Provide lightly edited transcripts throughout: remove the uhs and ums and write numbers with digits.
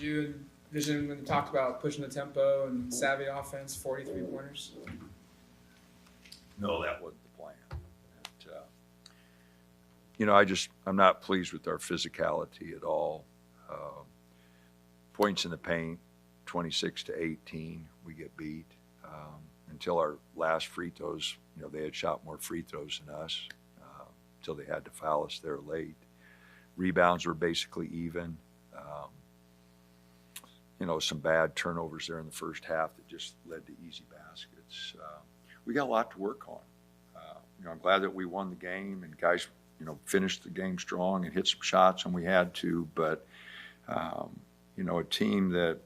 you envision when you talked about pushing the tempo and savvy offense, 43 pointers? No, that wasn't the plan. I'm not pleased with our physicality at all. Points in the paint, 26-18, we get beat. Until our last free throws, they had shot more free throws than us until they had to foul us there late. Rebounds were basically even. Some bad turnovers there in the first half that just led to easy baskets. We got a lot to work on. I'm glad that we won the game and guys, finished the game strong and hit some shots when we had to. But, a team that,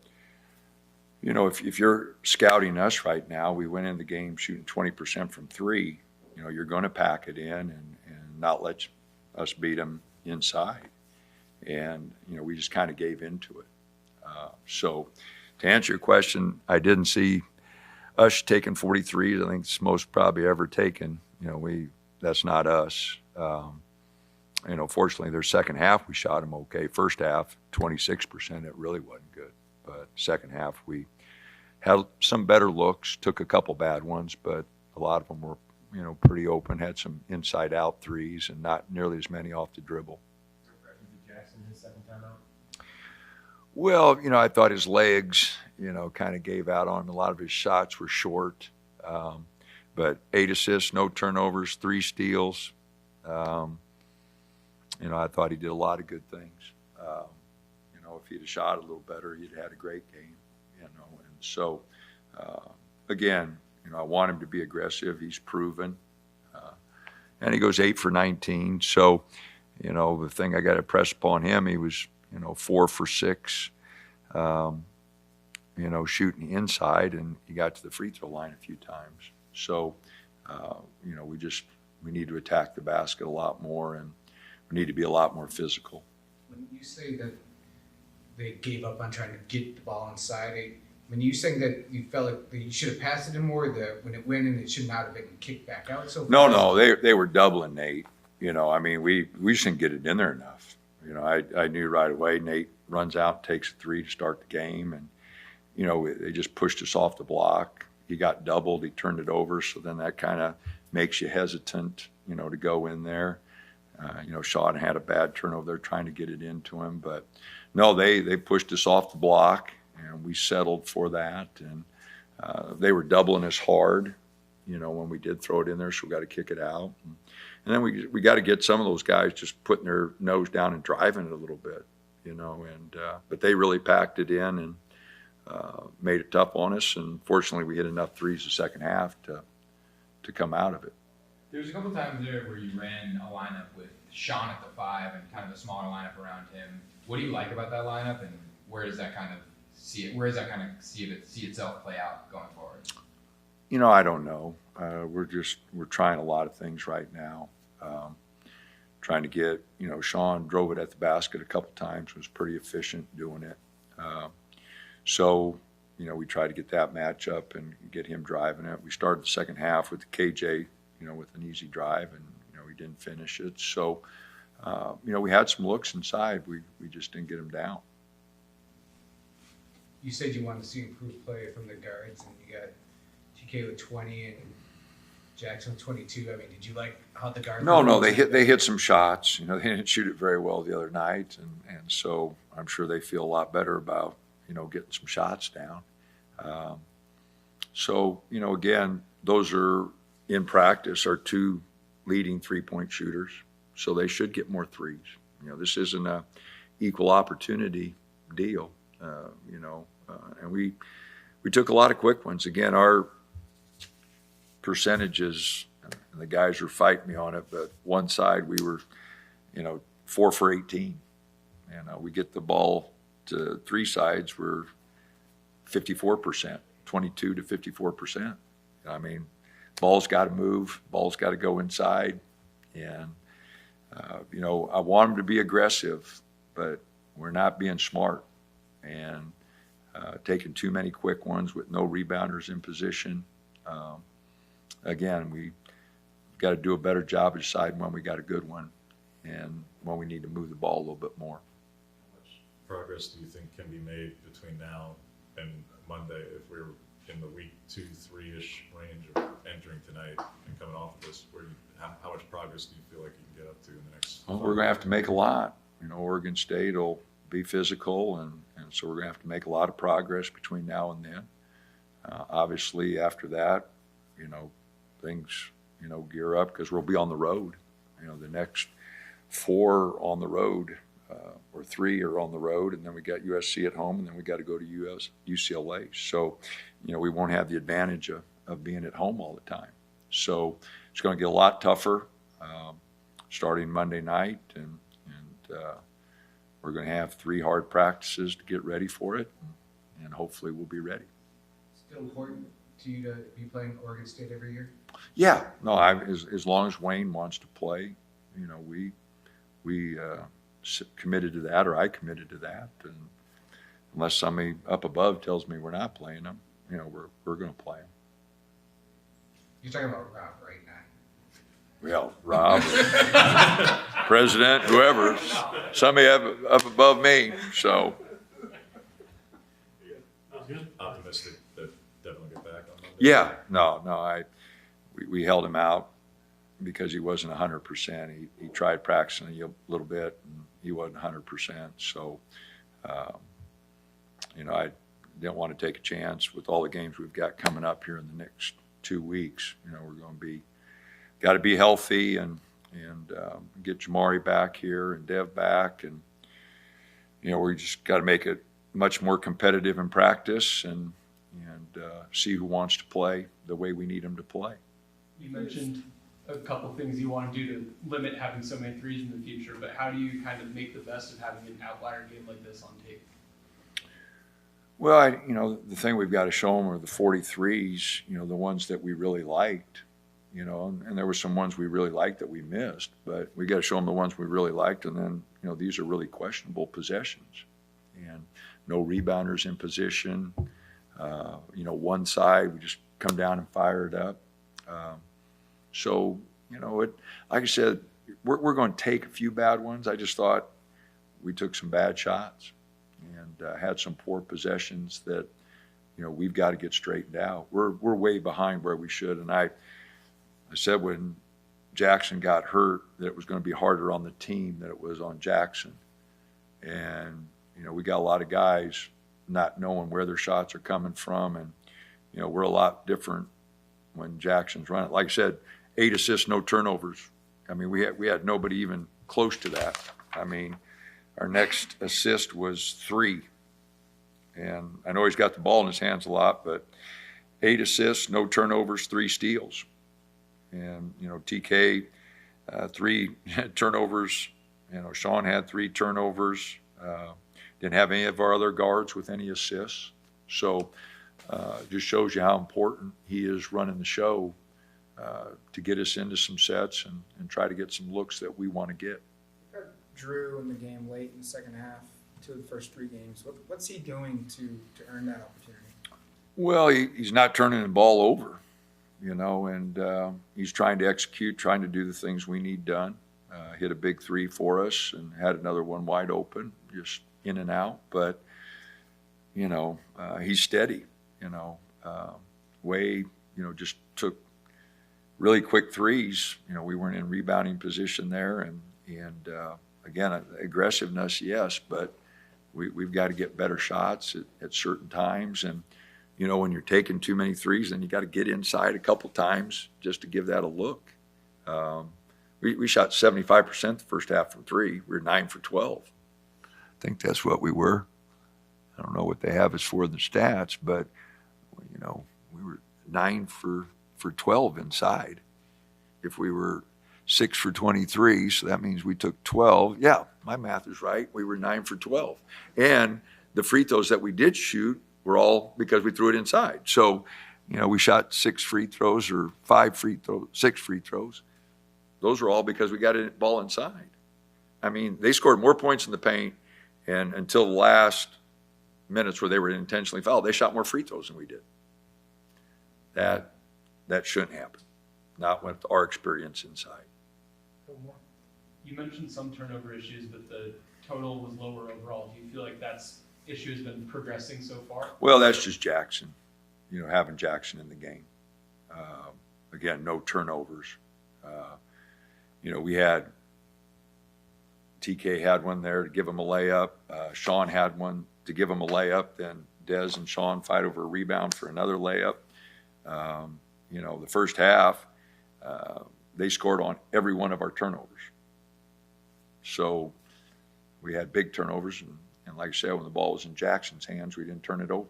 if you're scouting us right now, we went in the game shooting 20% from three. You're going to pack it in and not let us beat them inside. And, we just kind of gave into it. So to answer your question, I didn't see us taking 43s. I think it's most probably ever taken. That's not us. Fortunately, their second half, we shot them okay. First half, 26%, it really wasn't good. But second half, we had some better looks, took a couple bad ones, but a lot of them were, pretty open, had some inside-out threes and not nearly as many off the dribble. Jackson his second time out? Well, I thought his legs, kind of gave out on him. A lot of his shots were short. But 8 assists, no turnovers, 3 steals. I thought he did a lot of good things. If he'd have shot a little better, he'd had a great game. And so, again, I want him to be aggressive. He's proven. And he goes 8 for 19. So, the thing I got to press upon him, he was, 4 for 6, shooting inside, and he got to the free throw line a few times. So, we need to attack the basket a lot more, and we need to be a lot more physical. When you say that they gave up on trying to get the ball inside, when you saying that you felt like you should have passed it in more, when it went in, it should not have been kicked back out so fast? No, they were doubling Nate. We just didn't get it in there enough. I knew right away Nate runs out, takes a 3 to start the game, and, they just pushed us off the block. He got doubled, he turned it over, so then that kind of makes you hesitant, to go in there. Sean had a bad turnover there trying to get it into him, but no, they pushed us off the block, and we settled for that, and they were doubling us hard, when we did throw it in there, so we got to kick it out. And then we got to get some of those guys just putting their nose down and driving it a little bit, but they really packed it in and made it tough on us, and fortunately we hit enough threes the second half to come out of it. There's a couple times there where you ran a lineup with Sean at the 5 and kind of a smaller lineup around him. What do you like about that lineup, and where does that kind of see itself play out going forward? I don't know. We're trying a lot of things right now. Trying to get, Sean drove it at the basket a couple times, was pretty efficient doing it. So, we tried to get that matchup and get him driving it. We started the second half with the KJ, with an easy drive, and, we didn't finish it. So, we had some looks inside. We just didn't get them down. You said you wanted to see improved play from the guards, and you got TK with 20 and Jackson with 22. I mean, did you like how the guards? No, they hit some shots. They didn't shoot it very well the other night, and so I'm sure they feel a lot better about, getting some shots down. So, again, those are in practice our 2 leading 3-point shooters, so they should get more threes. This isn't a equal opportunity deal, and we took a lot of quick ones. Again, our percentages, and the guys were fighting me on it, but one side we were, 4 for 18, and we get the ball to 3 sides, we're 54%, 22 to 54%. Ball's got to move, ball's got to go inside, and I want them to be aggressive, but we're not being smart and taking too many quick ones with no rebounders in position. Again, we got to do a better job of deciding when we got a good one and when we need to move the ball a little bit more. How much progress progress do you think can be made between now and Monday if we're in the week 2-3-ish range of entering tonight and coming off of this? How much progress do you feel like you can get up to in the next? Well, we're going to have to make a lot. Oregon State will be physical, and so we're going to have to make a lot of progress between now and then. Obviously, after that, things, gear up because we'll be on the road. The next 4 on the road, or 3 are on the road, and then we got USC at home, and then we got to go to UCLA. So, we won't have the advantage of being at home all the time. So it's going to get a lot tougher starting Monday night, and we're going to have 3 hard practices to get ready for it, and hopefully we'll be ready. Still important to you to be playing Oregon State every year? Yeah, no, as long as Wayne wants to play, we committed to that, or I committed to that, and unless somebody up above tells me we're not playing them, we're going to play them. You're talking about Rob right now. Well, Rob, President, whoever, somebody up above me. So Optimistic that Devin will get back on Monday? yeah, no, we held him out because he wasn't 100%. He tried practicing a little bit, and he wasn't 100%. So, I didn't want to take a chance with all the games we've got coming up here in the next 2 weeks. We're going to got to be healthy and get Jamari back here and Dev back, and we just got to make it much more competitive in practice and see who wants to play the way we need them to play. You mentioned a couple things you want to do to limit having so many threes in the future, but how do you kind of make the best of having an outlier game like this on tape? Well, the thing we've got to show them are the 43s, the ones that we really liked, and there were some ones we really liked that we missed, but we got to show them the ones we really liked, and then, these are really questionable possessions, and no rebounders in position. One side, we just come down and fire it up. So, like I said, we're going to take a few bad ones. I just thought we took some bad shots and had some poor possessions that, we've got to get straightened out. We're way behind where we should. And I said when Jackson got hurt that it was going to be harder on the team than it was on Jackson. And, we got a lot of guys not knowing where their shots are coming from. And, we're a lot different when Jackson's running. Like I said, 8 assists, no turnovers. I mean, we had nobody even close to that. I mean, our next assist was 3. And I know he's got the ball in his hands a lot, but 8 assists, no turnovers, 3 steals. And, TK, 3 turnovers. Sean had 3 turnovers. Didn't have any of our other guards with any assists. So just shows you how important he is running the show to get us into some sets and try to get some looks that we want to get. Drew in the game late in the second half, 2 of the first 3 games. What's he doing to earn that opportunity? Well, he's not turning the ball over, and he's trying to execute, trying to do the things we need done. Hit a big 3 for us and had another one wide open, just in and out. But, he's steady, just took really quick threes. We weren't in rebounding position there. And again, aggressiveness, yes, but we've got to get better shots at certain times. And, when you're taking too many threes, then you got to get inside a couple times just to give that a look. We shot 75% the first half from 3. We were 9 for 12. I think that's what we were. I don't know what they have as for the stats, but, we were 9 for 12 inside. If we were 6 for 23, so that means we took 12. Yeah, my math is right. We were 9 for 12. And the free throws that we did shoot were all because we threw it inside. So, we shot 6 free throws or 5 free throws, 6 free throws. Those were all because we got a ball inside. I mean, they scored more points in the paint, and until the last minutes where they were intentionally fouled, they shot more free throws than we did. That shouldn't happen, not with our experience inside. You mentioned some turnover issues, but the total was lower overall. Do you feel like that's that's issue has been progressing so far? Well, that's just Jackson, having Jackson in the game. Again, no turnovers. We had TK had one there to give him a layup. Sean had one to give him a layup. Then Dez and Sean fight over a rebound for another layup. The first half, they scored on every one of our turnovers. So we had big turnovers, and like I said, when the ball was in Jackson's hands, we didn't turn it over.